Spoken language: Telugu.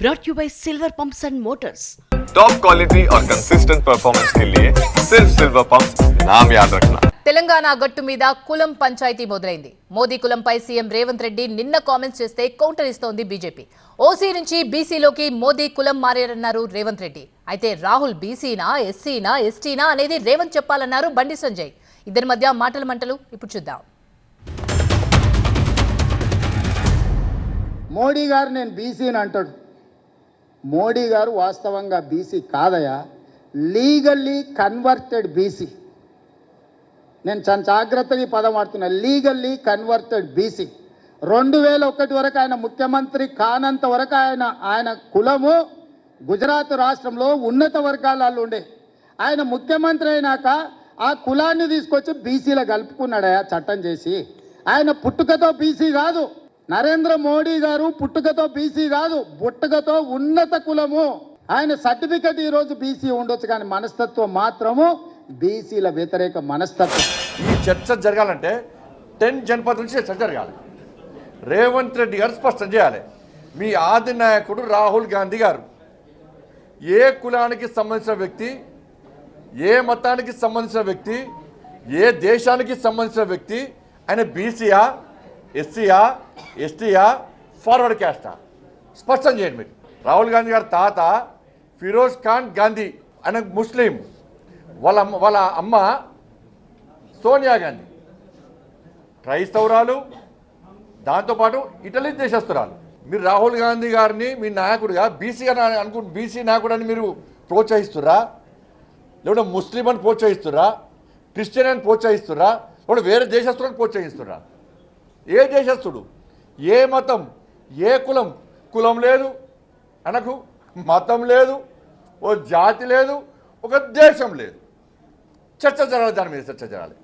brought you by Silver Pumps and Motors. Top quality और कंसिस्टेंट परफॉर्मेंस के लिए सिर्फ सिल्वर पंप्स नाम याद रखना. తెలంగాణ గట్టు మీద కులం పంచాయతీ మొదలైంది. మోదీ కులంపై సీఎం రేవంత్ రెడ్డి నిన్న కామెంట్స్ చేస్తే కౌంటర్ ఇస్తోంది బీజేపీ. ఓసీ నుంచి బీసీలోకి మోదీ కులం మారారన్నారు రేవంత్ రెడ్డి. అయితే రాహుల్ బీసీనా, ఎస్సీనా, ఎస్టీనా అనేది రేవంత్ చెప్పాలన్నారు బండి సంజయ్. ఇద్దరి మధ్య మాటల మంటలు ఇప్పుడు చూద్దాం. మోడీ గారు నేను బీసీని అంటాడు. మోడీ గారు వాస్తవంగా బీసీ కాదయా, లీగల్లీ కన్వర్టెడ్ బీసీ. నేను చాలా జాగ్రత్తగా పదం వాడుతున్నా, లీగల్లీ కన్వర్టెడ్ బీసీ. 2001 వరకు ఆయన ముఖ్యమంత్రి కానంత వరకు ఆయన కులము గుజరాత్ రాష్ట్రంలో ఉన్నత వర్గాలలో ఉండే. ఆయన ముఖ్యమంత్రి అయినాక ఆ కులాన్ని తీసుకొచ్చి బీసీలో కలుపుకున్నాడయా చట్టం చేసి. ఆయన పుట్టుకతో బీసీ కాదు, నరేంద్ర మోడీ గారు పుట్టుకతో బీసీ కాదు, పుట్టుకతో ఉన్నత కులము. ఆయన సర్టిఫికెట్ ఈరోజు బీసీ ఉండొచ్చు, కానీ మనస్తత్వం మాత్రము బీసీల వ్యతిరేక మనస్తత్వం. ఈ చర్చ జరగాలంటే 10 జనపద నుంచి చర్చ జరగాలి. రేవంత్ రెడ్డి గారు స్పష్టం చేయాలి. మీ ఆది నాయకుడు రాహుల్ గాంధీ గారు ఏ కులానికి సంబంధించిన వ్యక్తి, ఏ మతానికి సంబంధించిన వ్యక్తి, ఏ దేశానికి సంబంధించిన వ్యక్తి, ఆయన బీసీయా, ఎస్సీయా, ఎస్టీయా, ఫార్వర్డ్ క్యాస్టా స్పష్టం చేయండి మీరు. రాహుల్ గాంధీ గారి తాత ఫిరోజ్ ఖాన్ గాంధీ ఆయన ముస్లిం, వాళ్ళ అమ్మ సోనియా గాంధీ క్రైస్తవురాలు, దాంతోపాటు ఇటలీ దేశస్తురాలు. మీరు రాహుల్ గాంధీ గారిని మీ నాయకుడిగా బీసీగా బీసీ నాయకుడు అని మీరు ప్రోత్సహిస్తురా, లేకుంటే ముస్లిం అని ప్రోత్సహిస్తురా, క్రిస్టియన్ అని ప్రోత్సహిస్తురా, లేకుంటే వేరే దేశస్తులను ప్రోత్సహిస్తురా? ఏ దేశస్తుడు, ఏ మతం, ఏ కులం? కులం లేదు అనకు, మతం లేదు, ఓ జాతి లేదు, ఒక దేశం లేదు. చర్చ జరగాలి, దాని మీద చర్చ జరగాలి.